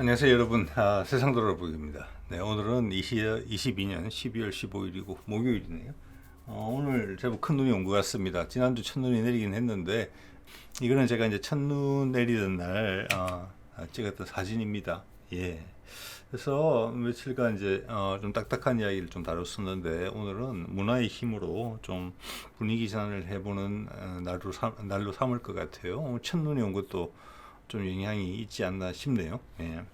안녕하세요 여러분. 세상 돌아보기입니다. 네, 오늘은 22년 12월 15일이고 목요일이네요. 오늘 제법 큰 눈이 온 것 같습니다. 지난주 첫눈이 내리긴 했는데 이거는 제가 이제 첫눈 내리던 날 찍었던 사진입니다. 예. 그래서 며칠간 이제 좀 딱딱한 이야기를 좀 다뤘었는데 오늘은 문화의 힘으로 좀 분위기 전환을 해보는 날로 삼을 것 같아요. 오늘 첫눈이 온 것도 좀 영향이 있지 않나 싶네요. 예.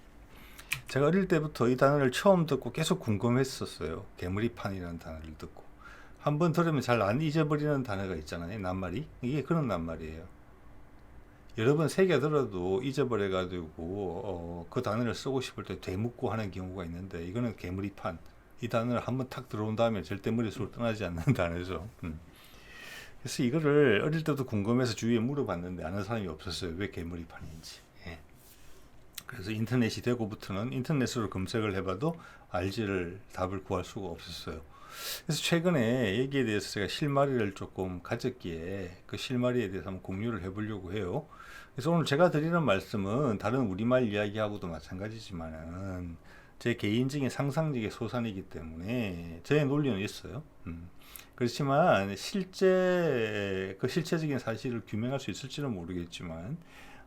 제가 어릴 때부터 이 단어를 처음 듣고 계속 궁금했었어요. 개머리판이라는 단어를 듣고 한번 들으면 잘 안 잊어버리는 단어가 있잖아요. 낱말이. 이게 그런 낱말이에요. 여러 번 새겨 들어도 잊어버려가지고 그 단어를 쓰고 싶을 때 되묻고 하는 경우가 있는데 이거는 개머리판. 이 단어를 한번 탁 들어온 다음에 절대 머릿속으로 떠나지 않는 단어죠. 그래서 이거를 어릴 때도 궁금해서 주위에 물어봤는데 아는 사람이 없었어요. 왜 개머리판인지. 예. 그래서 인터넷이 되고부터는 인터넷으로 검색을 해봐도 알지를 답을 구할 수가 없었어요. 그래서 최근에 여기에 대해서 제가 실마리를 조금 가졌기에 그 실마리에 대해서 한번 공유를 해보려고 해요. 그래서 오늘 제가 드리는 말씀은 다른 우리말 이야기하고도 마찬가지지만은 제 개인적인 상상력의 소산이기 때문에 제 논리는 있어요. 그렇지만 실제 그 실체적인 사실을 규명할 수 있을지는 모르겠지만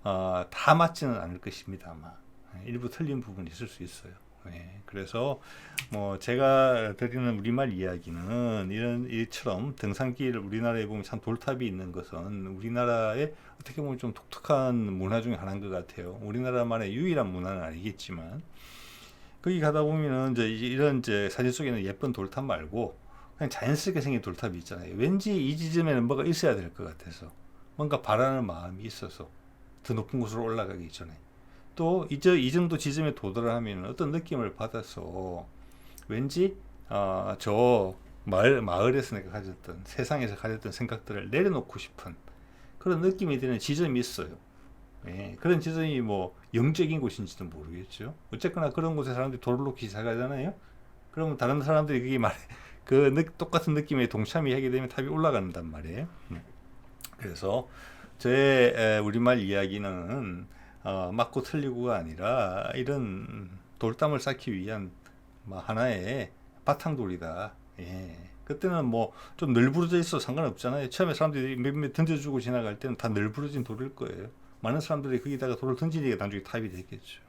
다 맞지는 않을 것입니다. 아마 일부 틀린 부분이 있을 수 있어요. 네, 그래서 뭐 제가 드리는 우리말 이야기는 이처럼 등산길 우리나라에 보면 참 돌탑이 있는 것은 우리나라의 어떻게 보면 좀 독특한 문화 중에 하나인 것 같아요. 우리나라만의 유일한 문화는 아니겠지만 거기 가다 보면은 이제 이런 이제 사진 속에는 예쁜 돌탑 말고 그냥 자연스럽게 생긴 돌탑이 있잖아요. 왠지 이 지점에는 뭐가 있어야 될 것 같아서 뭔가 바라는 마음이 있어서 더 높은 곳으로 올라가기 전에 또 이 정도 지점에 도달하면 어떤 느낌을 받아서 왠지 저 마을에서 내가 가졌던 세상에서 가졌던 생각들을 내려놓고 싶은 그런 느낌이 드는 지점이 있어요. 예, 그런 지점이 뭐 영적인 곳인지도 모르겠죠. 어쨌거나 그런 곳에 사람들이 돌을 놓기 시작하잖아요. 그러면 다른 사람들이 그게 말해 똑같은 느낌에 동참이 하게 되면 탑이 올라간단 말이에요. 그래서 제 우리말 이야기는 맞고 틀리고가 아니라 이런 돌담을 쌓기 위한 하나의 바탕돌이다. 예. 그때는 뭐 좀 널브러져 있어 상관없잖아요. 처음에 사람들이 몇몇 던져주고 지나갈 때는 다 널브러진 돌일 거예요. 많은 사람들이 거기다가 돌을 던지니까 나중에 탑이 되겠죠.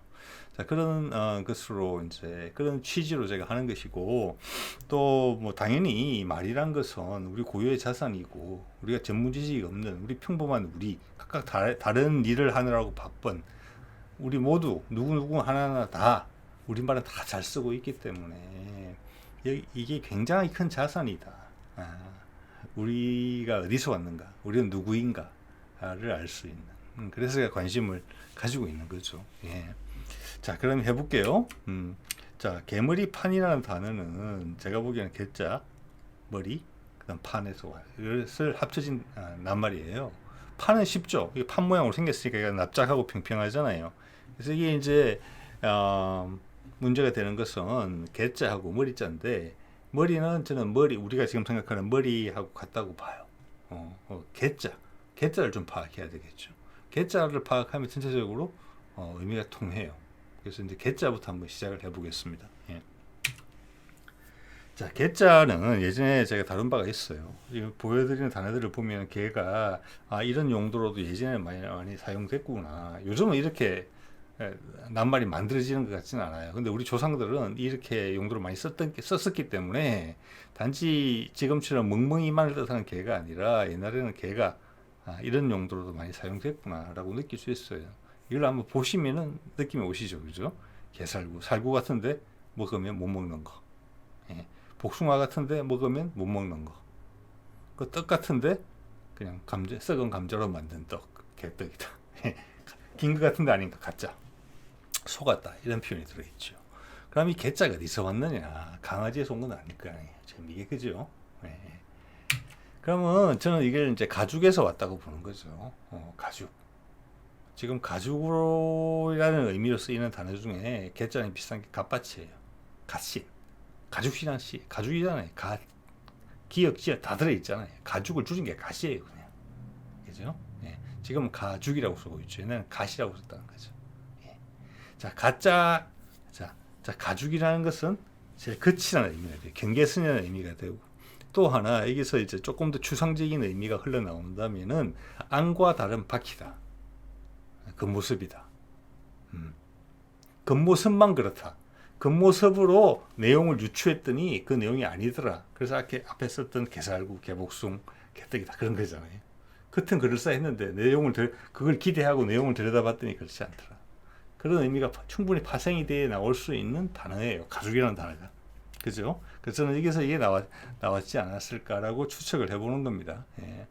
자, 그런 것으로 이제 그런 취지로 제가 하는 것이고 또 뭐 당연히 말이란 것은 우리 고유의 자산이고 우리가 전문 지식이 없는 우리 평범한 우리 각각 다른 일을 하느라고 바쁜 우리 모두 누구 하나하나 다 우리말은 다 잘 쓰고 있기 때문에 이게 굉장히 큰 자산이다. 우리가 어디서 왔는가, 우리는 누구인가를 알 수 있는. 그래서 제가 관심을 가지고 있는 거죠. 예. 자, 그럼 해볼게요. 자, 개머리판이라는 단어는 제가 보기에는 개자, 머리, 그다음 판에서 와요. 이것을 합쳐진 낱말이에요. 판은 쉽죠. 이게 판 모양으로 생겼으니까 납작하고 평평하잖아요. 그래서 이게 이제 문제가 되는 것은 개자하고 머리자인데 머리는 저는 우리가 지금 생각하는 머리하고 같다고 봐요. 개자를 좀 파악해야 되겠죠. 개자를 파악하면 전체적으로 의미가 통해요. 그래서 이제 개자부터 한번 시작을 해보겠습니다. 예. 자, 개자는 예전에 제가 다룬 바가 있어요. 보여드리는 단어들을 보면 개가 이런 용도로도 예전에 많이 사용됐구나. 요즘은 이렇게 낱말이 만들어지는 것 같지는 않아요. 근데 우리 조상들은 이렇게 용도로 많이 썼었기 때문에 단지 지금처럼 멍멍이만을 뜻하는 개가 아니라 옛날에는 개가 이런 용도로도 많이 사용됐구나라고 느낄 수 있어요. 이걸 한번 보시면은 느낌이 오시죠, 그죠? 살구 같은데 먹으면 못 먹는 거. 예. 복숭아 같은데 먹으면 못 먹는 거. 그 떡 같은데 그냥 썩은 감자로 만든 떡, 개떡이다. 긴 거 같은데 아닌가, 가짜. 속았다 이런 표현이 들어있죠. 그럼 이 개자가 어디서 왔느냐? 강아지에서 온 건 아닐 거 아니에요. 지금 이게 그죠? 네. 그러면 저는 이걸 이제 가죽에서 왔다고 보는 거죠. 가죽. 지금 가죽으로라는 의미로 쓰이는 단어 중에 개자랑 비슷한 게 갓밭이에요. 갓신. 가죽이란 씨. 가죽이잖아요. 기역, 지역 다 들어있잖아요. 가죽을 줄인 게 갓이에요, 그냥. 그죠? 예. 지금 가죽이라고 쓰고 있죠. 옛날에는 갓이라고 썼다는 거죠. 자, 가짜, 자, 가죽이라는 것은 제일 거칠한 의미가 돼요. 경계선이라는 의미가 되고, 또 하나 여기서 이제 조금 더 추상적인 의미가 흘러나온다면은 안과 다른 바퀴다. 겉모습이다. 겉모습만 그렇다. 겉모습으로 내용을 유추했더니 그 내용이 아니더라. 그래서 앞에 썼던 게살구, 개복숭, 개떡이다. 그런 거잖아요. 겉은 그럴싸했는데 그걸 기대하고 내용을 들여다봤더니 그렇지 않더라. 그런 의미가 충분히 파생이 돼 나올 수 있는 단어예요. 가죽이라는 단어가. 그죠? 그래서 저는 여기서 이게 나왔지 않았을까라고 추측을 해보는 겁니다. 예.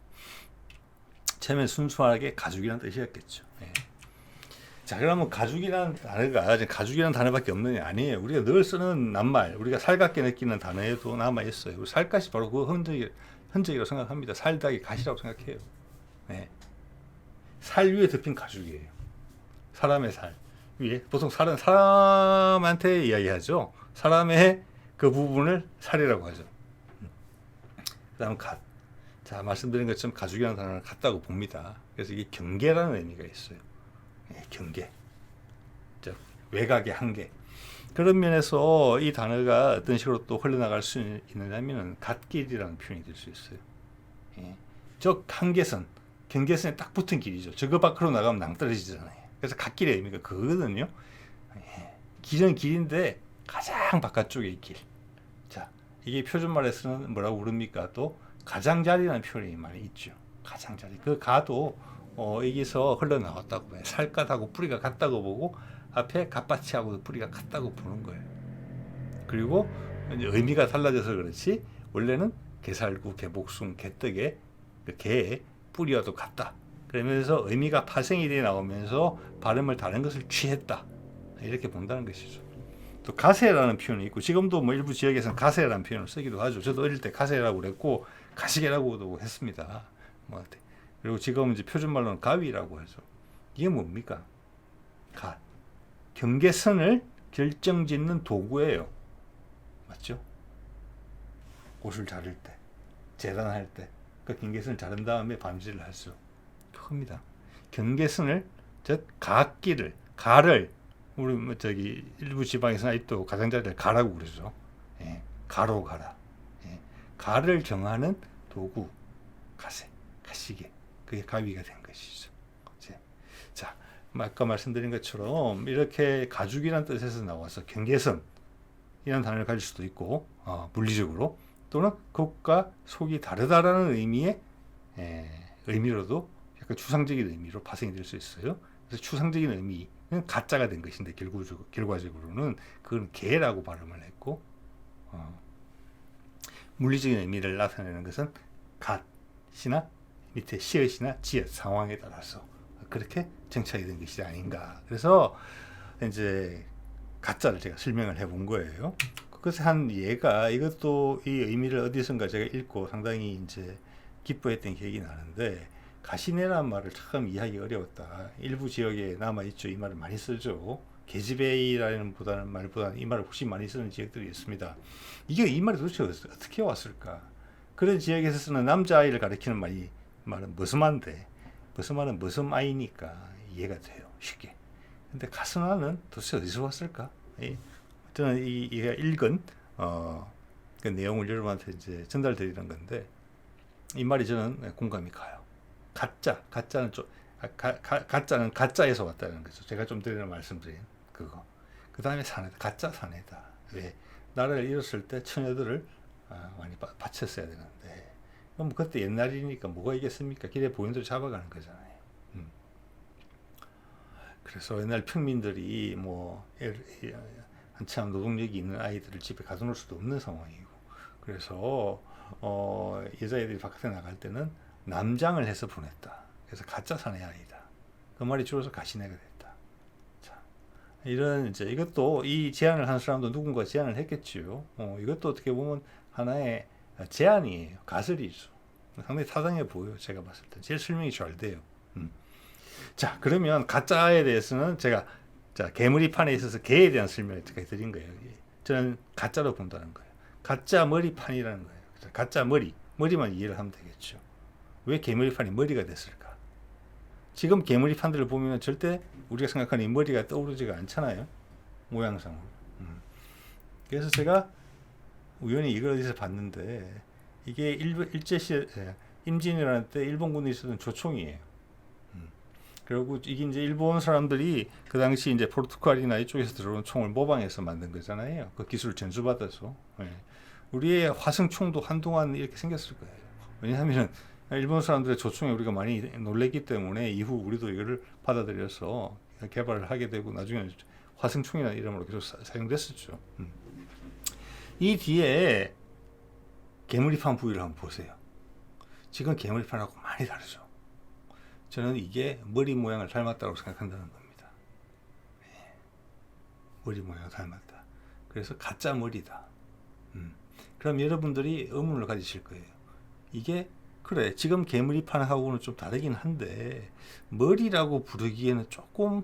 처음엔 순수하게 가죽이라는 뜻이었겠죠. 예. 자, 그러면 가죽이라는 단어밖에 없는 게 아니에요. 우리가 늘 쓰는 낱말, 우리가 살갑게 느끼는 단어에도 남아 있어요. 살갗이 바로 그 흔적이라고 생각합니다. 살닭이 가시라고 생각해요. 네. 살 위에 덮인 가죽이에요. 사람의 살 위에. 보통 살은 사람한테 이야기하죠. 사람의 그 부분을 살이라고 하죠. 그 다음 갓. 자, 말씀드린 것처럼 가죽이라는 단어를 같다고 봅니다. 그래서 이게 경계라는 의미가 있어요. 네, 경계. 즉, 외곽의 한계. 그런 면에서 이 단어가 어떤 식으로 또 흘러나갈 수 있느냐면 갓길이라는 표현이 될 수 있어요. 예. 즉 한계선, 경계선에 딱 붙은 길이죠. 저거 밖으로 나가면 낭떠러지잖아요. 그래서 갓길의 의미가 그거거든요. 예. 길은 길인데 가장 바깥쪽의 길. 자, 이게 표준말에서는 뭐라고 부릅니까? 또 가장자리라는 표현이 많이 있죠. 가장자리. 그 가도 여기서 흘러나왔다고 해요. 살갗하고 뿌리가 같다고 보고 앞에 갓바치하고 뿌리가 같다고 보는 거예요. 그리고 이제 의미가 달라져서 그렇지 원래는 게살구, 개복숭, 개떡의 그 개의 뿌리와도 같다. 그러면서 의미가 파생이 돼 나오면서 발음을 다른 것을 취했다. 이렇게 본다는 것이죠. 또 가세라는 표현이 있고 지금도 뭐 일부 지역에서는 가세라는 표현을 쓰기도 하죠. 저도 어릴 때 가세라고 그랬고 가시개라고도 했습니다. 뭐 그리고 지금 이제 표준말로는 가위라고 하죠. 이게 뭡니까? 경계선을 결정짓는 도구예요. 맞죠? 옷을 자를 때, 재단할 때, 그 경계선을 자른 다음에 반지를 할 수 큽니다. 경계선을, 즉 가를 우리 뭐 저기 일부 지방에서는 아직도 가장자리를 가라고 그러죠. 예, 가로 가라. 예, 가를 정하는 도구, 가시개. 그게 가위가 된 것이죠. 자, 아까 말씀드린 것처럼 이렇게 가죽이라는 뜻에서 나와서 경계선 이라는 단어를 가질 수도 있고 물리적으로 또는 겉과 속이 다르다라는 의미의 의미로도 약간 추상적인 의미로 파생이 될 수 있어요. 그래서 추상적인 의미는 가짜가 된 것인데 결과적으로는 그건 개라고 발음을 했고 물리적인 의미를 나타내는 것은 갓이나 밑에 시읒이나 지읒 상황에 따라서 그렇게 정착이 된 것이 아닌가. 그래서 이제 가짜를 제가 설명을 해본 거예요. 그것의 한 예가 이것도 이 의미를 어디선가 제가 읽고 상당히 이제 기뻐했던 기억이 나는데 가시네라는 말을 참 이해하기 어려웠다. 일부 지역에 남아 있죠. 이 말을 많이 쓰죠. 계집애라는 말보다는 이 말을 훨씬 많이 쓰는 지역들이 있습니다. 이 말이 도대체 어떻게 왔을까? 그런 지역에서 쓰는 남자아이를 가리키는 말은 머슴한데 머슴아는 머슴아이니까 이해가 돼요. 쉽게. 근데 가스나는 도대체 어디서 왔을까? 저는 이가 읽은 그 내용을 여러분한테 이제 전달드리는 건데 이 말이 저는 공감이 가요. 가짜는 가짜는 가짜에서 왔다는 거죠. 제가 좀 전에 말씀드린 그거. 그 다음에 사내다. 가짜 사내다. 왜? 나라를 잃었을 때 처녀들을 많이 바쳤어야 되는데 그럼 그때 옛날이니까 뭐가 이겠습니까? 길에 보이는 대로 잡아가는 거잖아요. 그래서 옛날 평민들이 뭐 한참 노동력이 있는 아이들을 집에 가둬놓을 수도 없는 상황이고 그래서 여자애들이 바깥에 나갈 때는 남장을 해서 보냈다. 그래서 가짜 사내 아이다. 그 말이 줄여서 가시네가 됐다. 자, 이런 이제 이것도 이 제안을 한 사람도 누군가 제안을 했겠지요. 이것도 어떻게 보면 하나의 제안이에요. 가설이죠. 상당히 타당해 보여요. 제가 봤을 때 제일 설명이 잘 돼요. 자, 그러면 가짜에 대해서는 제가 개머리판에 있어서 개에 대한 설명을 드린 거예요. 저는 가짜로 본다는 거예요. 가짜 머리판이라는 거예요. 가짜 머리만 이해를 하면 되겠죠. 왜 개머리판이 머리가 됐을까? 지금 개머리판들을 보면 절대 우리가 생각하는 이 머리가 떠오르지가 않잖아요. 모양상으로. 그래서 제가 우연히 이걸 어디서 봤는데 이게 일제시대 임진왜란 때 일본군에 있었던 조총이에요. 그리고 이게 이제 일본 사람들이 그 당시 이제 포르투갈이나 이쪽에서 들어온 총을 모방해서 만든 거잖아요. 그 기술을 전수받아서. 우리의 화승총도 한동안 이렇게 생겼을 거예요. 왜냐하면 일본 사람들의 조총에 우리가 많이 놀랬기 때문에 이후 우리도 이거를 받아들여서 개발을 하게 되고 나중에 화승총이라는 이름으로 계속 사용됐었죠. 이 뒤에 개머리판 부위를 한번 보세요. 지금 개머리판하고 많이 다르죠. 저는 이게 머리 모양을 닮았다고 생각한다는 겁니다. 머리 모양을 닮았다. 그래서 가짜 머리다. 그럼 여러분들이 의문을 가지실 거예요. 이게 그래 지금 개머리판하고는 좀 다르긴 한데 머리라고 부르기에는 조금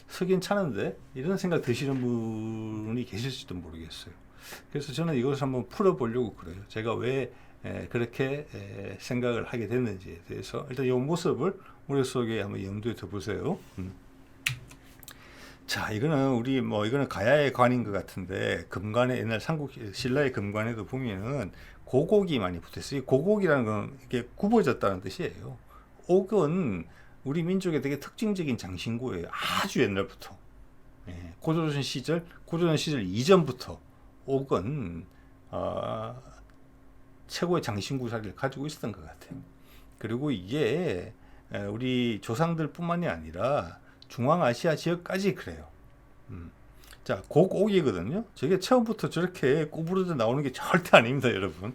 석연 차는데 이런 생각 드시는 분이 계실지도 모르겠어요. 그래서 저는 이것을 한번 풀어보려고 그래요. 제가 왜 그렇게 생각을 하게 됐는지에 대해서 일단 이 모습을 머릿속에 한번 염두에 둬보세요. 자, 이거는 이거는 가야의 관인 것 같은데 금관에 옛날 삼국 신라의 금관에도 보면은 고곡이 많이 붙어있어요. 고곡이라는 건 이게 굽어졌다는 뜻이에요. 옥은 우리 민족의 되게 특징적인 장신구예요. 아주 옛날부터. 고조선 시절 이전부터 옥은 최고의 장신구 자리를 가지고 있었던 것 같아요. 그리고 이게 우리 조상들뿐만이 아니라 중앙아시아 지역까지 그래요. 자, 곡옥이거든요. 저게 처음부터 저렇게 구부러져 나오는 게 절대 아닙니다, 여러분.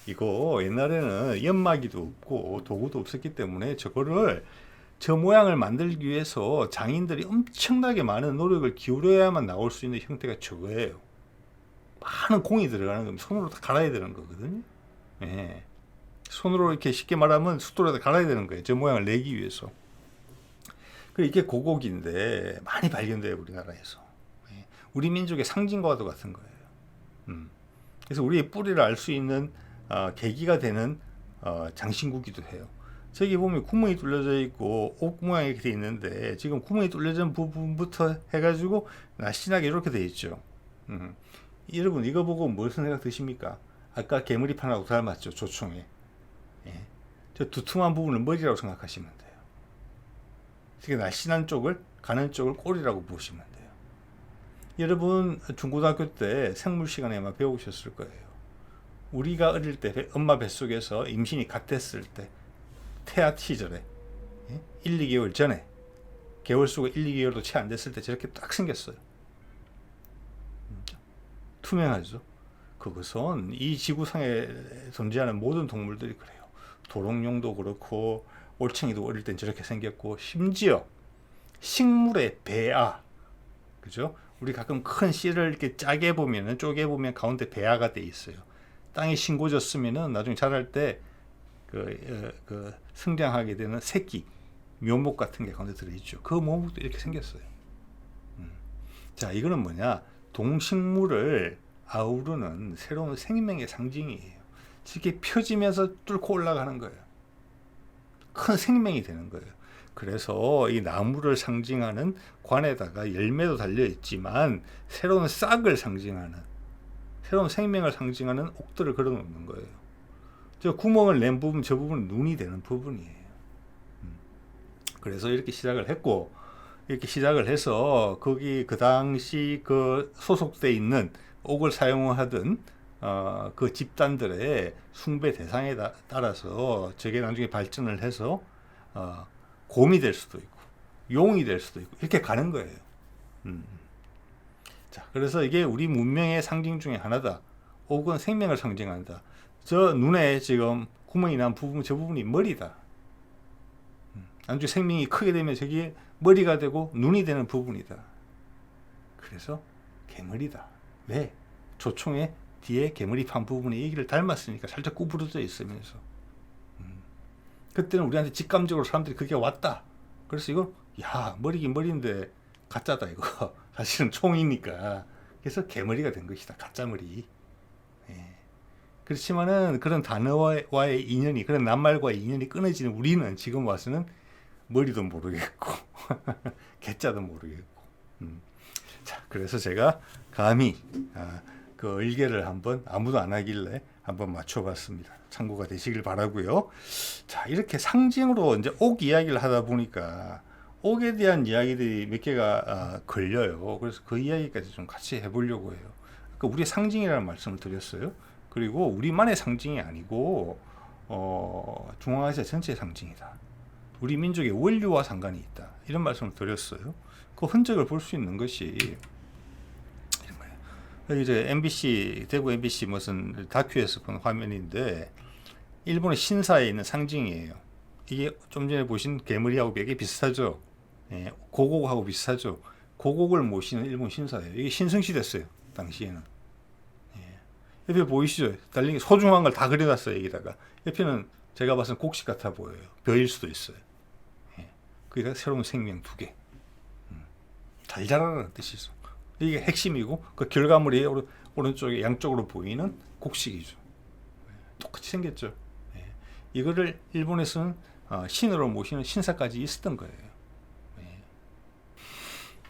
이거 옛날에는 연마기도 없고 도구도 없었기 때문에 저 모양을 만들기 위해서 장인들이 엄청나게 많은 노력을 기울여야만 나올 수 있는 형태가 저거예요. 많은 공이 들어가는 겁니다. 손으로 다 갈아야 되는 거거든요. 손으로 이렇게 쉽게 말하면 숫돌에 다 갈아야 되는 거예요. 저 모양을 내기 위해서. 이게 고곡인데 많이 발견돼요, 우리나라에서. 우리 민족의 상징과도 같은 거예요. 그래서 우리의 뿌리를 알 수 있는 계기가 되는 장신구기도 해요. 저기 보면 구멍이 뚫려져 있고 옥 모양이 이렇게 돼 있는데 지금 구멍이 뚫려진 부분부터 해가지고 날씬하게 이렇게 돼 있죠. 여러분 이거 보고 무슨 생각 드십니까? 아까 개머리판하고 닮았죠, 조총에. 저 두툼한 부분을 머리라고 생각하시면 돼요. 되게 날씬한 쪽을 가는 쪽을 꼬리라고 보시면 돼요. 여러분 중고등학교 때 생물 시간에 아마 배우셨을 거예요. 우리가 어릴 때 엄마 뱃속에서 임신이 갓 됐을 때 태아 시절에 1, 2개월 전에 개월 수가 1, 2개월도 채 안 됐을 때 저렇게 딱 생겼어요. 투명하죠. 그것은 이 지구상에 존재하는 모든 동물들이 그래요. 도롱뇽도 그렇고 올챙이도 어릴 땐 저렇게 생겼고 심지어 식물의 배아, 그죠? 우리 가끔 큰 씨를 이렇게 짜게 보면은 쪼개 보면 가운데 배아가 돼 있어요. 땅이 싱고졌으면은 나중에 자랄 때 성장하게 되는 새끼 묘목 같은 게 가운데 들어있죠. 그 묘목도 이렇게 생겼어요. 자, 이거는 뭐냐? 동식물을 아우르는 새로운 생명의 상징이에요. 이렇게 펴지면서 뚫고 올라가는 거예요. 큰 생명이 되는 거예요. 그래서 이 나무를 상징하는 관에다가 열매도 달려있지만 새로운 싹을 상징하는 새로운 생명을 상징하는 옥들을 걸어놓는 거예요. 저 구멍을 낸 부분, 저 부분은 눈이 되는 부분이에요. 그래서 이렇게 시작을 했고 이렇게 시작을 해서 거기 그 당시 그 소속돼 있는 옥을 사용하던 그 집단들의 숭배 대상에 따라서 저게 나중에 발전을 해서 곰이 될 수도 있고 용이 될 수도 있고 이렇게 가는 거예요. 자, 그래서 이게 우리 문명의 상징 중에 하나다. 옥은 생명을 상징한다. 저 눈에 지금 구멍이 난 부분, 저 부분이 머리다. 나중에 생명이 크게 되면 저기 머리가 되고 눈이 되는 부분이다. 그래서 개머리다. 왜? 조총의 뒤에 개머리판 부분이 여기를 닮았으니까 살짝 구부러져 있으면서. 그때는 우리한테 직감적으로 사람들이 그게 왔다. 그래서 이거 야 머리긴 머리인데 가짜다 이거. 사실은 총이니까. 그래서 개머리가 된 것이다. 가짜 머리. 그렇지만은 그런 단어와의 인연이 그런 낱말과의 인연이 끊어지는 우리는 지금 와서는 머리도 모르겠고 개자도 모르겠고. 자, 그래서 제가 감히 그 얼개를 한번 아무도 안 하길래 한번 맞춰봤습니다. 참고가 되시길 바라고요. 자, 이렇게 상징으로 이제 옥 이야기를 하다 보니까 옥에 대한 이야기들이 몇 개가 걸려요. 그래서 그 이야기까지 좀 같이 해보려고 해요. 그러니까 우리의 상징이라는 말씀을 드렸어요. 그리고 우리만의 상징이 아니고 중앙아시아 전체의 상징이다. 우리 민족의 원류와 상관이 있다. 이런 말씀을 드렸어요. 그 흔적을 볼 수 있는 것이 이런 거예요. 여기 이제 MBC, 대구 MBC 무슨 다큐에서 본 화면인데 일본의 신사에 있는 상징이에요. 이게 좀 전에 보신 개머리하고 벽에 비슷하죠. 예, 고곡하고 비슷하죠. 고곡을 모시는 일본 신사예요. 이게 신성시 됐어요. 당시에는. 예. 옆에 보이시죠? 달린 소중한 걸 다 그려놨어요. 여기다가. 옆에는 제가 봐서는 곡식 같아 보여요. 벼일 수도 있어요. 예. 거기다가 새로운 생명 2개. 잘 자라라는 뜻이죠. 이게 핵심이고 그 결과물이 오른쪽에 양쪽으로 보이는 곡식이죠. 똑같이 생겼죠. 예. 이거를 일본에서는 신으로 모시는 신사까지 있었던 거예요. 예.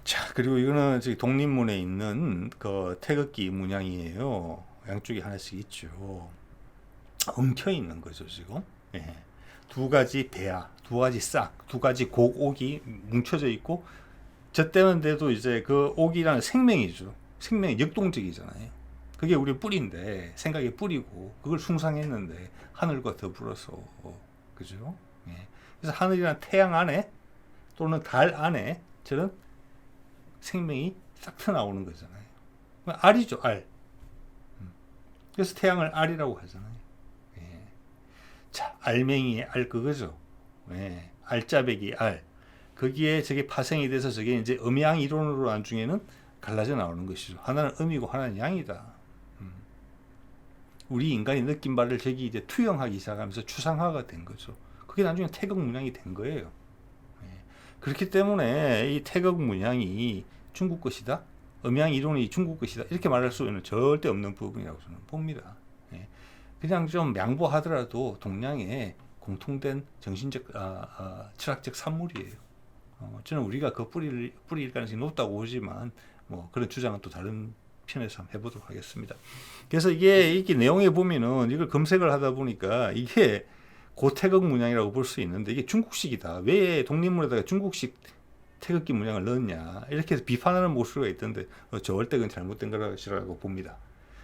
자, 그리고 이거는 저기 독립문에 있는 그 태극기 문양이에요. 양쪽에 하나씩 있죠. 엉켜 있는 거죠, 지금. 예. 두 가지 배아, 두 가지 싹, 두 가지 곡옥이 뭉쳐져 있고, 저 때문에도 이제 그 옥이라는 생명이죠. 생명이 역동적이잖아요. 그게 우리 뿌리인데, 생각의 뿌리고, 그걸 숭상했는데, 하늘과 더불어서, 그죠? 예. 그래서 하늘이란 태양 안에, 또는 달 안에, 저런 생명이 싹 터나오는 거잖아요. 알이죠, 알. 그래서 태양을 알이라고 하잖아요. 예. 자, 알맹이의 알 그거죠. 예. 알짜배기 알. 거기에 저게 파생이 돼서 저게 이제 음양 이론으로 나중에는 갈라져 나오는 것이죠. 하나는 음이고 하나는 양이다. 우리 인간이 느낀 바를 저기 이제 투영하기 시작하면서 추상화가 된 거죠. 그게 나중에 태극 문양이 된 거예요. 예. 그렇기 때문에 이 태극 문양이 중국 것이다. 음양 이론이 중국 것이다. 이렇게 말할 수는 절대 없는 부분이라고 저는 봅니다. 예. 그냥 좀 양보하더라도 동양의 공통된 정신적, 철학적 산물이에요. 저는 우리가 그 뿌리일 가능성이 높다고 보지만, 뭐, 그런 주장은 또 다른 편에서 한번 해보도록 하겠습니다. 그래서 이게 내용에 보면은 이걸 검색을 하다 보니까 이게 고태극 문양이라고 볼 수 있는데 이게 중국식이다. 왜 독립문에다가 중국식 태극기 문양을 넣었냐. 이렇게 해서 비판하는 목소리가 있던데, 절대 그건 잘못된 것이라고 봅니다.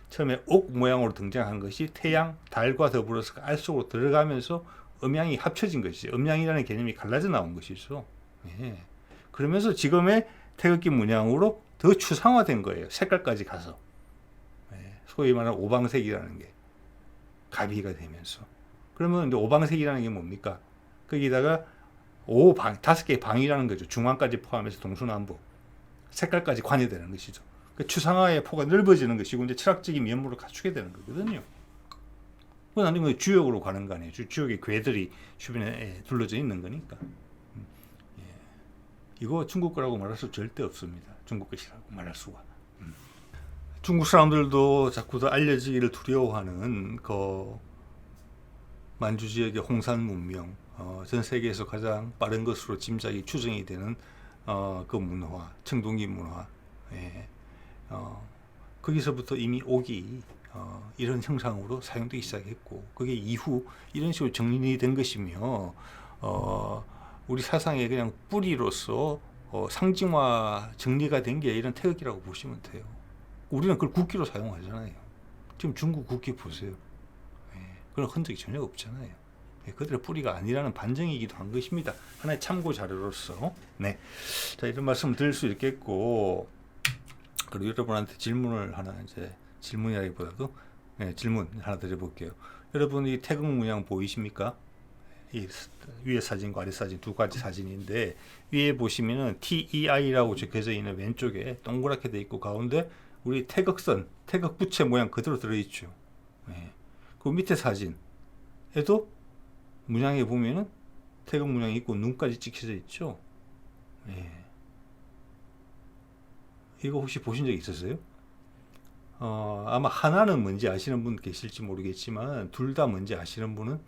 처음에 옥 모양으로 등장한 것이 태양, 달과 더불어서 알 속으로 들어가면서 음양이 합쳐진 것이지. 음양이라는 개념이 갈라져 나온 것이죠. 예. 그러면서 지금의 태극기 문양으로 더 추상화된 거예요. 색깔까지 가서. 예. 소위 말하는 오방색이라는 게 가비가 되면서. 그러면 근데 오방색이라는 게 뭡니까? 거기다가 5개의 방이라는 거죠. 중앙까지 포함해서 동서남북. 색깔까지 관여되는 것이죠. 그 추상화의 포가 넓어지는 것이고 이제 철학적인 면모를 갖추게 되는 거거든요. 그건 나중에 주역으로 가는 거 아니에요. 주역의 괴들이 주변에 둘러져 있는 거니까. 예. 이거 중국 거라고 말할 수 절대 없습니다. 중국 것이라고 말할 수가. 중국 사람들도 자꾸 더 알려지기를 두려워하는 그 만주 지역의 홍산 문명, 전 세계에서 가장 빠른 것으로 짐작이 추정이 되는 그 문화, 청동기 문화. 예. 거기서부터 이미 옥이 이런 형상으로 사용되기 시작했고, 그게 이후 이런 식으로 정리된 것이며, 우리 사상의 그냥 뿌리로서 상징화 정리가 된 게 이런 태극기라고 보시면 돼요. 우리는 그걸 국기로 사용하잖아요. 지금 중국 국기 보세요. 예, 그런 흔적이 전혀 없잖아요. 예, 그들의 뿌리가 아니라는 반증이기도 한 것입니다. 하나의 참고 자료로서. 네. 자, 이런 말씀을 드릴 수 있겠고, 그리고 여러분한테 질문을 하나, 이제 질문이라기보다도 질문 하나 드려볼게요. 여러분 이 태극 문양 보이십니까? 이 위에 사진과 아래 사진 두 가지 사진인데, 위에 보시면은 TEI라고 적혀져 있는 왼쪽에 동그랗게 돼 있고 가운데 우리 태극선, 태극 부채 모양 그대로 들어있죠. 예. 그 밑에 사진에도 문양에 보면은 태극 문양이 있고 눈까지 찍혀져 있죠. 예. 이거 혹시 보신 적 있으세요? 아마 하나는 뭔지 아시는 분 계실지 모르겠지만 둘 다 뭔지 아시는 분은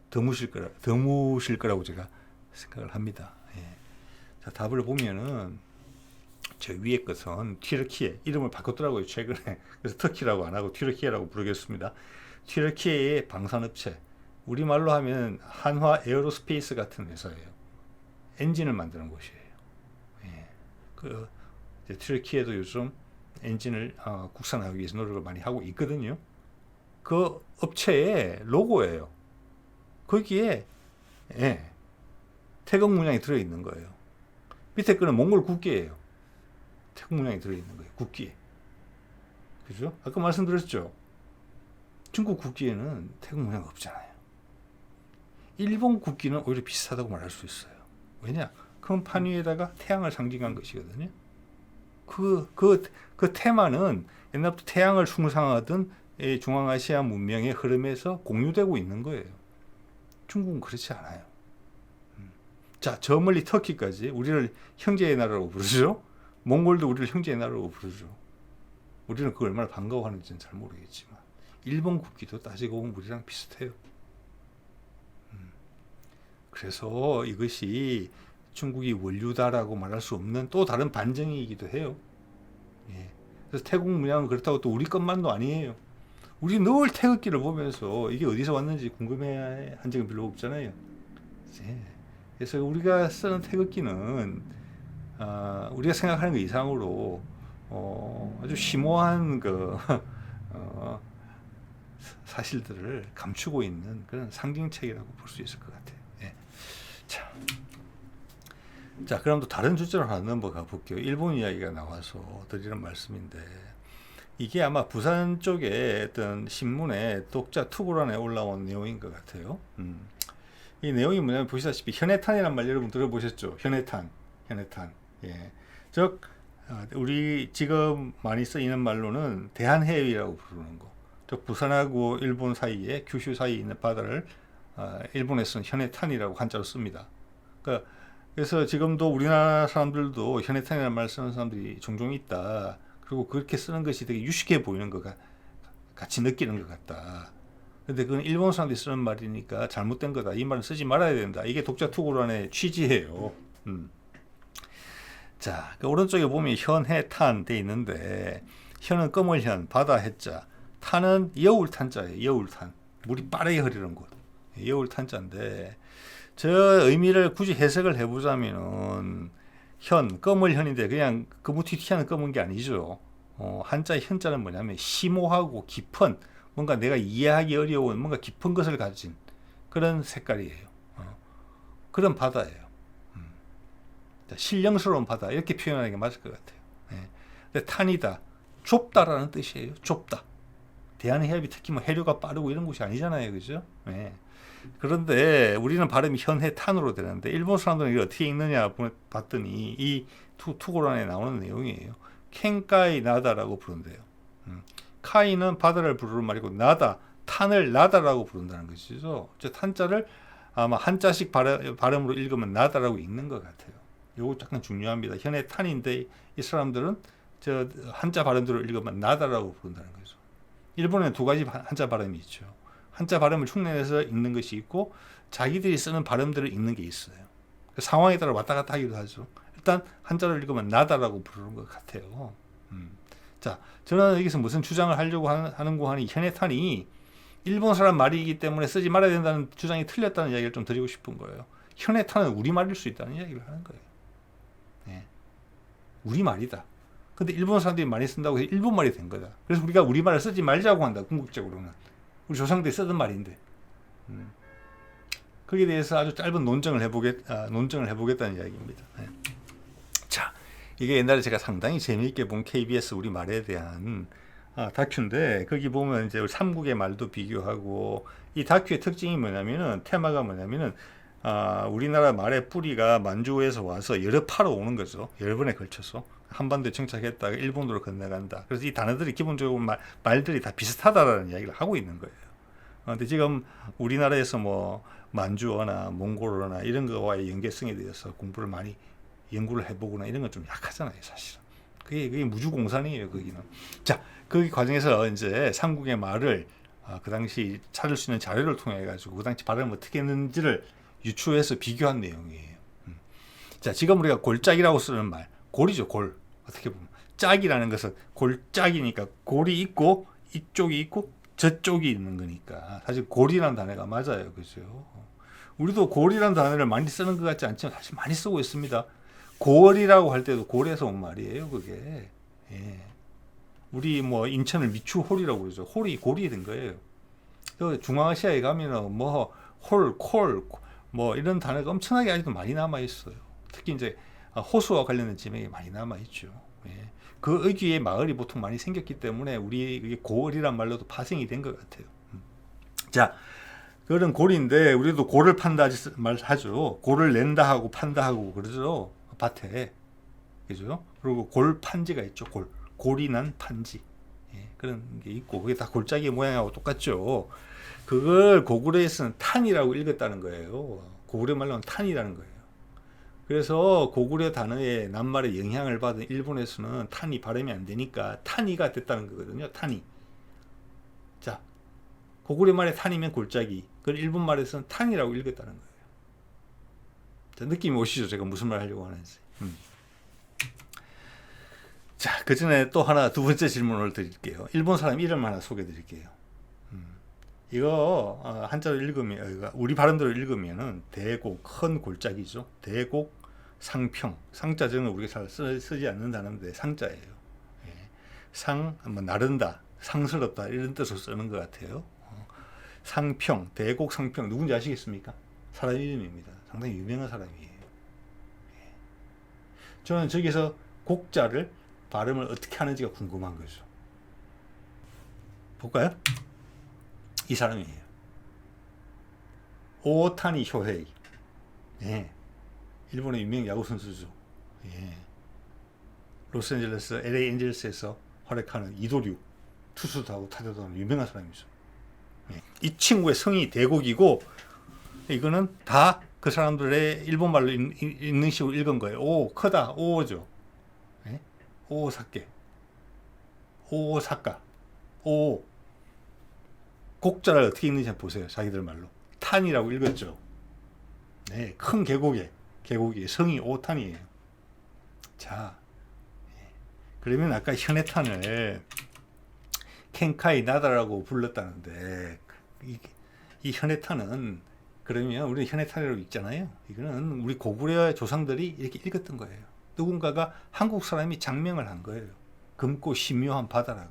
드무실 거라고 제가 생각을 합니다. 예. 자, 답을 보면은 저 위에 것은 튀르키예 이름을 바꿨더라고요 최근에. 그래서 터키라고 안 하고 튀르키예라고 부르겠습니다. 튀르키예의 방산업체, 우리말로 하면 한화 에어로스페이스 같은 회사예요. 엔진을 만드는 곳이에요. 예. 그 튀르키예도 요즘 엔진을 국산하기 위해서 노력을 많이 하고 있거든요. 그 업체의 로고예요. 거기에 예, 태극 문양이 들어있는 거예요. 밑에 거는 몽골 국기예요. 태극 문양이 들어있는 거예요. 국기에. 그죠? 아까 말씀드렸죠. 중국 국기에는 태극 문양 없잖아요. 일본 국기는 오히려 비슷하다고 말할 수 있어요. 왜냐? 큰 판 위에다가 태양을 상징한 것이거든요. 그 테마는 옛날부터 태양을 숭상하던 중앙아시아 문명의 흐름에서 공유되고 있는 거예요. 중국은 그렇지 않아요. 자, 저 멀리 터키까지 우리를 형제의 나라라고 부르죠. 몽골도 우리를 형제의 나라라고 부르죠. 우리는 그걸 얼마나 반가워하는지는 잘 모르겠지만 일본 국기도 따지고 보면 우리랑 비슷해요. 그래서 이것이 중국이 원류다라고 말할 수 없는 또 다른 반증이기도 해요. 예. 그래서 태국 문양은 그렇다고 또 우리 것만도 아니에요. 우리 늘 태극기를 보면서 이게 어디서 왔는지 궁금해한 적은 별로 없잖아요. 예. 그래서 우리가 쓰는 태극기는 우리가 생각하는 것 이상으로 아주 심오한 그 사실들을 감추고 있는 그런 상징책이라고 볼 수 있을 것 같아요. 예. 자, 그럼 또 다른 주제로 하나 넘어가 볼게요. 일본 이야기가 나와서 드리는 말씀인데, 이게 아마 부산 쪽에 어떤 신문에 독자 투고란에 올라온 내용인 것 같아요. 이 내용이 뭐냐면 보시다시피 현해탄이란 말 여러분 들어보셨죠? 현해탄. 예. 즉 우리 지금 많이 쓰이는 말로는 대한해협이라고 부르는 거. 즉 부산하고 일본 사이에, 규슈 사이에 있는 바다를 일본에서는 현해탄이라고 한자로 씁니다. 그래서 지금도 우리나라 사람들도 현해탄이라는 말 쓰는 사람들이 종종 있다. 그리고 그렇게 쓰는 것이 되게 유식해 보이는 것 같이 느끼는 것 같다. 근데 그건 일본 사람들이 쓰는 말이니까 잘못된 거다. 이 말은 쓰지 말아야 된다. 이게 독자 투고란의 취지예요. 자, 그 오른쪽에 보면 현해탄 돼 있는데, 현은 검을현, 바다 해자, 탄은 여울탄자예요. 여울탄. 물이 빠르게 흐르는 곳. 여울탄자인데, 저 의미를 굳이 해석을 해보자면은 현, 검을현인데 그냥 거무튀튀하는 검은 게 아니죠. 한자의 현자는 뭐냐면 심오하고 깊은, 뭔가 내가 이해하기 어려운 뭔가 깊은 것을 가진 그런 색깔이에요. 그런 바다예요. 신령스러운 바다, 이렇게 표현하는 게 맞을 것 같아요. 예. 근데 탄이다, 좁다라는 뜻이에요. 좁다. 대한해협이 특히 뭐 해류가 빠르고 이런 곳이 아니잖아요, 그죠? 예. 그런데 우리는 발음이 현해탄으로 되는데 일본 사람들은 이게 어떻게 읽느냐 봤더니 이 투고란에 나오는 내용이에요. 켄카이 나다라고 부른대요. 카이는 바다를 부르는 말이고, 나다, 탄을 나다라고 부른다는 것이죠. 저 탄자를 아마 한자식 발음으로 읽으면 나다라고 읽는 것 같아요. 요거 약간 중요합니다. 현해 탄인데 이 사람들은 저 한자 발음대로 읽으면 나다라고 부른다는 거죠. 일본에는 두 가지 한자 발음이 있죠. 한자 발음을 흉내내서 읽는 것이 있고, 자기들이 쓰는 발음들을 읽는 게 있어요. 상황에 따라 왔다 갔다 하기도 하죠. 일단 한자를 읽으면 나다라고 부르는 것 같아요. 자, 저는 여기서 무슨 주장을 하려고 하는고 하니, 현해탄이 일본 사람 말이기 때문에 쓰지 말아야 된다는 주장이 틀렸다는 이야기를 좀 드리고 싶은 거예요. 현해탄은 우리말일 수 있다는 이야기를 하는 거예요. 네. 우리말이다. 근데 일본 사람들이 많이 쓴다고 해서 일본말이 된 거다. 그래서 우리가 우리말을 쓰지 말자고 한다. 궁극적으로는. 우리 조상들이 쓰던 말인데. 거기에 대해서 아주 짧은 논증을 해보겠다는 이야기입니다. 네. 자, 이게 옛날에 제가 상당히 재미있게 본 KBS 우리말에 대한 다큐인데, 거기 보면 이제 삼국의 말도 비교하고, 이 다큐의 특징이 뭐냐면은, 테마가 뭐냐면은, 우리나라 말의 뿌리가 만주에서 와서 여러 파로 오는 거죠. 여러 번에 걸쳐서. 한반도에 정착했다가 일본으로 건너간다. 그래서 이 단어들이 기본적으로 말들이 다 비슷하다라는 이야기를 하고 있는 거예요. 근데 지금 우리나라에서 뭐 만주어나 몽골어나 이런 거와의 연계성에 대해서 공부를 많이 연구를 해보거나 이런 건 좀 약하잖아요, 사실은. 그게 무주공산이에요, 거기는. 자, 그 과정에서 이제 삼국의 말을 그 당시 찾을 수 있는 자료를 통해 가지고 그 당시 발음을 어떻게 했는지를 유추해서 비교한 내용이에요. 자, 지금 우리가 골짜기라고 쓰는 말, 골이죠, 골. 어떻게 보면 짝이라는 것은 골짝이니까 골이 있고 이쪽이 있고 저쪽이 있는 거니까 사실 골이라는 단어가 맞아요, 그죠? 우리도 골이라는 단어를 많이 쓰는 것 같지 않지만 사실 많이 쓰고 있습니다. 골이라고 할 때도 골에서 온 말이에요, 그게. 예. 우리 뭐 인천을 미추홀이라고 그러죠. 홀이 골이 된 거예요. 중앙아시아에 가면은 뭐 홀, 콜, 뭐 이런 단어가 엄청나게 아직도 많이 남아 있어요. 특히 이제 호수와 관련된 지명이 많이 남아 있죠. 예. 그 의귀에 마을이 보통 많이 생겼기 때문에 우리 골이란 말로도 파생이 된 것 같아요. 자, 그런 골인데 우리도 골을 판다 말하죠. 골을 낸다 하고 판다 하고 그러죠. 밭에. 그죠? 그리고 골판지가 있죠. 골이 난 판지. 예, 그런 게 있고 그게 다 골짜기 모양하고 똑같죠. 그걸 고구려에서는 탄이라고 읽었다는 거예요. 고구려 말로는 탄이라는 거예요. 그래서 고구려 단어의 낱말의 영향을 받은 일본에서는 탄이 발음이 안 되니까 탄이가 됐다는 거거든요. 탄이. 자, 고구려 말에 탄이면 골짜기. 그걸 일본 말에서는 탄이라고 읽었다는 거예요. 자, 느낌이 오시죠? 제가 무슨 말 하려고 하는지. 자, 그 전에 또 하나 두 번째 질문을 드릴게요. 일본 사람 이름 하나 소개해 드릴게요. 이거 한자로 읽으면 우리 발음대로 읽으면은 대곡 큰 골짜기죠. 대곡 상평. 상자저는 우리가 잘 쓰지 않는 단어인데 상자예요. 예. 상, 뭐 나른다, 상스럽다 이런 뜻으로 쓰는 것 같아요. 상평, 대곡 상평 누군지 아시겠습니까? 사람 이름입니다. 상당히 유명한 사람이에요. 예. 저는 저기서 곡자를 발음을 어떻게 하는지가 궁금한 거죠. 볼까요? 이 사람이에요. 오타니 쇼헤이. 예. 일본의 유명 야구 선수죠. 예. 로스앤젤레스, LA 엔젤스에서 활약하는 이도류 투수도 하고 타자도 하는 유명한 사람이죠. 예. 이 친구의 성이 대곡이고 이거는 다 그 사람들의 일본말로 읽는 식으로 읽은 거예요. 오, 크다. 오죠. 예? 오사케. 오사카. 오. 곡자를 어떻게 읽는지 보세요. 자기들 말로. 탄이라고 읽었죠. 네, 큰 계곡이 성이 오탄이에요. 자, 그러면 아까 현해탄을 켄카이 나다라고 불렀다는데 이 현해탄은 그러면 우리는 현해탄이라고 읽잖아요. 이거는 우리 고구려 조상들이 이렇게 읽었던 거예요. 누군가가 한국 사람이 장명을 한 거예요. 검고 심묘한 바다라고.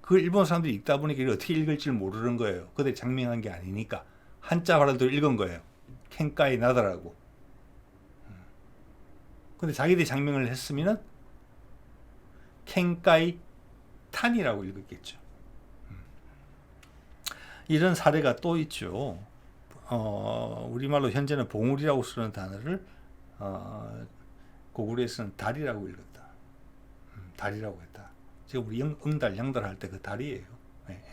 그걸 일본 사람들이 읽다 보니까 이걸 어떻게 읽을지 모르는 거예요. 그들 장명한 게 아니니까 한자 발음대로 읽은 거예요. 켄카이 나다라고. 근데 자기들이 장명을 했으면은 켄카이 탄이라고 읽었겠죠. 이런 사례가 또 있죠. 우리말로 현재는 봉우리라고 쓰는 단어를 고구려에서는 달이라고 읽었다. 달이라고 했다. 지금 우리 응달, 양달 할 때 그 달이에요. 네.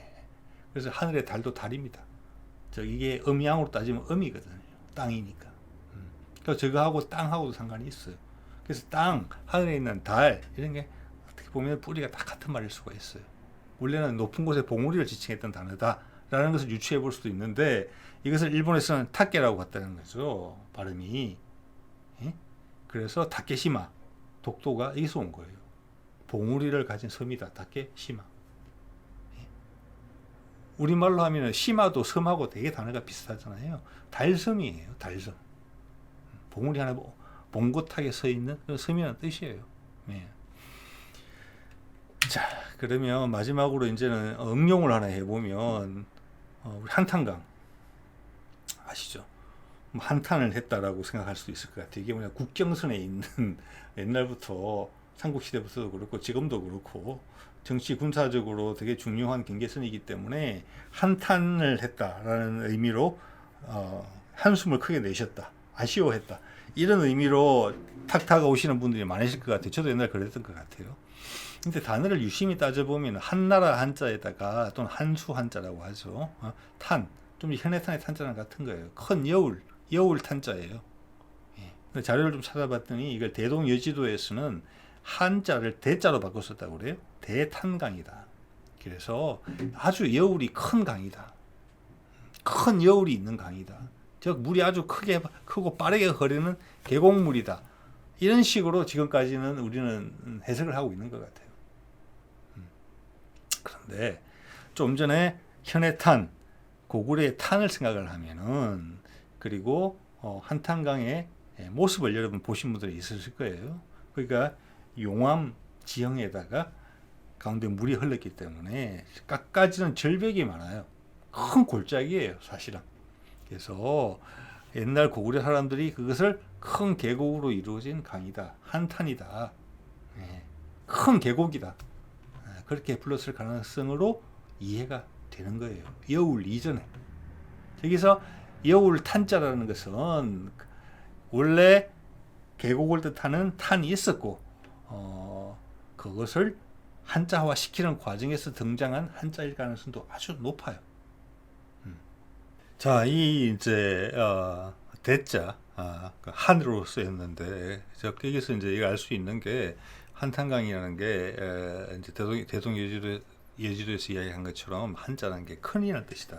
그래서 하늘의 달도 달입니다. 이게 음양으로 따지면 음이거든요. 땅이니까. 그래서 저거하고 땅하고도 상관이 있어요. 그래서 땅, 하늘에 있는 달 이런 게 어떻게 보면 뿌리가 다 같은 말일 수가 있어요. 원래는 높은 곳에 봉우리를 지칭했던 단어다라는 것을 유추해 볼 수도 있는데 이것을 일본에서는 타케라고 갔다는 거죠. 발음이. 예? 그래서 다케시마, 독도가 여기서 온 거예요. 봉우리를 가진 섬이다. 다케시마. 예? 우리말로 하면 시마도 섬하고 되게 단어가 비슷하잖아요. 달섬이에요. 달섬. 봉우리 하나 봉고타게 서 있는 그런 섬이라는 뜻이에요. 예. 자, 그러면 마지막으로 이제는 응용을 하나 해보면 우리 한탄강 아시죠? 한탄을 했다라고 생각할 수도 있을 것 같아요. 이게 뭐냐 국경선에 있는 옛날부터 삼국시대부터도 그렇고 지금도 그렇고 정치 군사적으로 되게 중요한 경계선이기 때문에 한탄을 했다라는 의미로 한숨을 크게 내셨다. 아쉬워했다. 이런 의미로 탁탁 오시는 분들이 많으실 것 같아요. 저도 옛날에 그랬던 것 같아요. 근데 단어를 유심히 따져보면 한나라 한자에다가 또는 한수 한자라고 하죠. 탄, 좀 현해탄의 탄자랑 같은 거예요. 큰 여울 탄자예요. 예. 자료를 좀 찾아봤더니 이걸 대동여지도에서는 한자를 대자로 바꿨었다고 그래요. 대탄강이다. 그래서 아주 여울이 큰 강이다. 큰 여울이 있는 강이다. 즉 물이 아주 크고 빠르게 흐르는 계곡물이다. 이런 식으로 지금까지는 우리는 해석을 하고 있는 것 같아요. 그런데 좀 전에 현해탄, 고구려의 탄을 생각을 하면은, 그리고 한탄강의 모습을 여러분 보신 분들이 있으실 거예요. 그러니까 용암 지형에다가 가운데 물이 흘렀기 때문에 끝까지는 절벽이 많아요. 큰 골짜기예요, 사실은. 그래서 옛날 고구려 사람들이 그것을 큰 계곡으로 이루어진 강이다, 한탄이다, 큰 계곡이다, 그렇게 불렀을 가능성으로 이해가 되는 거예요. 여울 이전에. 여기서 여울 탄자라는 것은 원래 계곡을 뜻하는 탄이 있었고, 그것을 한자화 시키는 과정에서 등장한 한자일 가능성도 아주 높아요. 자, 이 이제 대자 그 한으로 쓰였는데, 여기서 이제 알 수 있는 게 한탄강이라는 게 이제 대동 예지도에서 이야기한 것처럼 한자라는 게 큰이라는 뜻이다.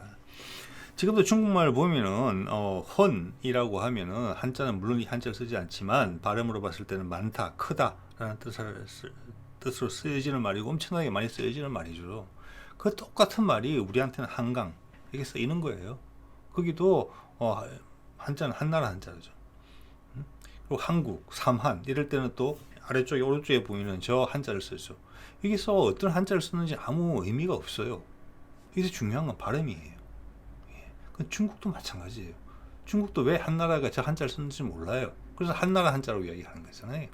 지금도 중국말 보면은 헌이라고 하면은 한자는 물론 이 한자를 쓰지 않지만 발음으로 봤을 때는 많다, 크다라는 뜻으로 쓰여지는 말이고 엄청나게 많이 쓰여지는 말이죠. 그 똑같은 말이 우리한테는 한강 이렇게 쓰이는 거예요. 거기도 한자는 한나라 한자죠. 그리고 한국, 삼한 이럴 때는 또 아래쪽에 오른쪽에 보이는 저 한자를 쓰죠. 여기서 어떤 한자를 쓰는지 아무 의미가 없어요. 여기서 중요한 건 발음이에요. 중국도 마찬가지예요. 중국도 왜 한나라가 저 한자를 쓰는지 몰라요. 그래서 한나라 한자로 이야기하는 거잖아요.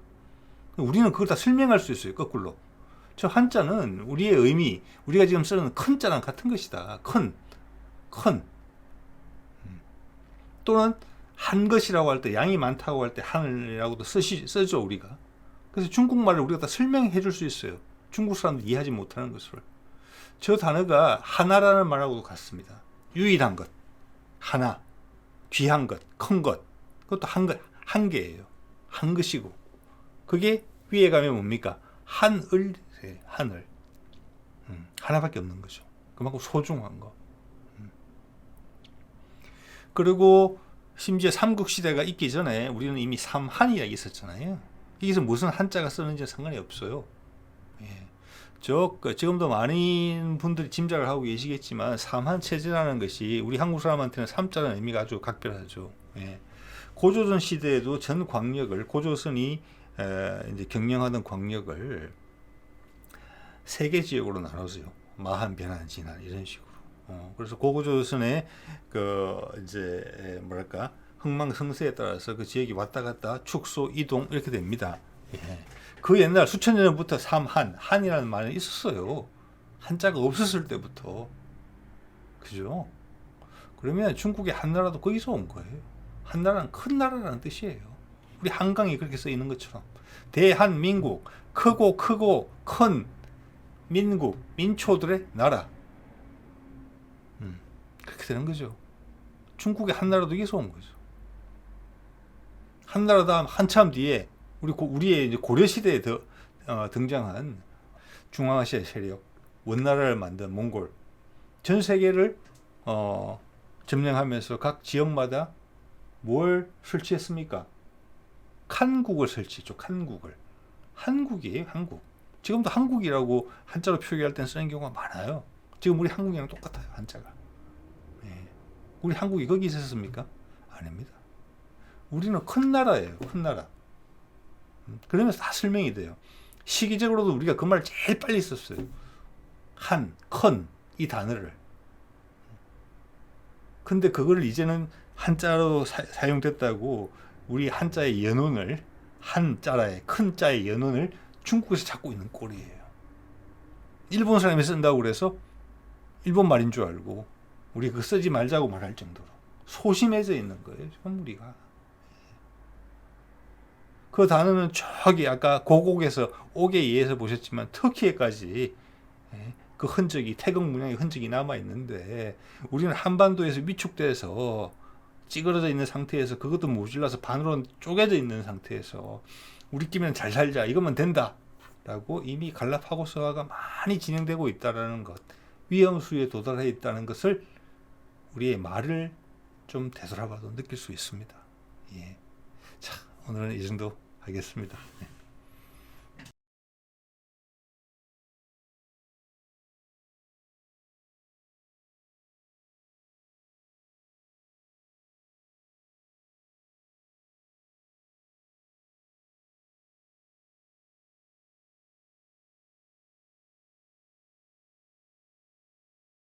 우리는 그걸 다 설명할 수 있어요. 거꾸로. 저 한자는 우리의 의미, 우리가 지금 쓰는 큰 자랑 같은 것이다. 큰. 또는 한 것이라고 할 때, 양이 많다고 할 때 한이라고도 쓰죠, 우리가. 그래서 중국말을 우리가 다 설명해 줄 수 있어요. 중국 사람들이 이해하지 못하는 것을. 저 단어가 하나라는 말하고도 같습니다. 유일한 것, 하나, 귀한 것, 큰 것, 그것도 한 개예요. 한 것이고. 그게 위에 가면 뭡니까? 하늘. 하나밖에 없는 거죠. 그만큼 소중한 거. 그리고 심지어 삼국시대가 있기 전에 우리는 이미 삼한이라고 있었잖아요. 여기서 무슨 한자가 쓰는지 상관이 없어요. 지금도 많은 분들이 짐작을 하고 계시겠지만 삼한체제라는 것이 우리 한국 사람한테는 삼자라는 의미가 아주 각별하죠. 고조선 시대에도 전 광역을, 고조선이 이제 경영하던 광역을 세 개 지역으로 나눠서요. 마한, 변한, 진한 이런 식으로. 그래서 고조선의 이제 뭐랄까 흥망성쇠에 따라서 그 지역이 왔다 갔다 축소, 이동 이렇게 됩니다. 그 옛날 수천 년 전부터 한이라는 말은 있었어요. 한자가 없었을 때부터. 그죠? 그러면 중국의 한나라도 거기서 온 거예요. 한나라는 큰 나라라는 뜻이에요. 우리 한강이 그렇게 써 있는 것처럼. 대한민국, 크고 큰 민국, 민초들의 나라. 그렇게 되는 거죠. 중국의 한나라도 여기서 온 거죠. 한나라 다음 한참 뒤에 우리의 이제 고려 시대에 등장한 중앙아시아 세력, 원나라를 만든 몽골, 전 세계를 점령하면서 각 지역마다 뭘 설치했습니까? 칸국을 설치했죠. 칸국을. 한국이에요, 한국. 지금도 한국이라고 한자로 표기할 때 쓰는 경우가 많아요. 지금 우리 한국이랑 똑같아요, 한자가. 우리 한국이 거기 있었습니까? 아닙니다. 우리는 큰 나라예요, 큰 나라. 그러면서 다 설명이 돼요. 시기적으로도 우리가 그 말을 제일 빨리 썼어요. 큰, 이 단어를. 근데 그걸 이제는 한자로 사용됐다고 우리 한자의 연원을, 한자라의 큰 자의 연원을 중국에서 찾고 있는 꼴이에요. 일본 사람이 쓴다고 그래서 일본 말인 줄 알고 우리 그거 쓰지 말자고 말할 정도로 소심해져 있는 거예요, 지금 우리가. 그 단어는 저기 아까 고곡에서 옥에 의해서 보셨지만 터키에까지 그 흔적이, 태극 문양의 흔적이 남아 있는데 우리는 한반도에서 위축돼서 찌그러져 있는 상태에서 그것도 모질라서 반으로 쪼개져 있는 상태에서 우리끼리는 잘 살자, 이거면 된다 라고 이미 갈라파고스화가 많이 진행되고 있다는 것, 위험수위에 도달해 있다는 것을 우리의 말을 좀 되돌아봐도 느낄 수 있습니다. 예. 자, 오늘은 이 정도 하겠습니다. 네.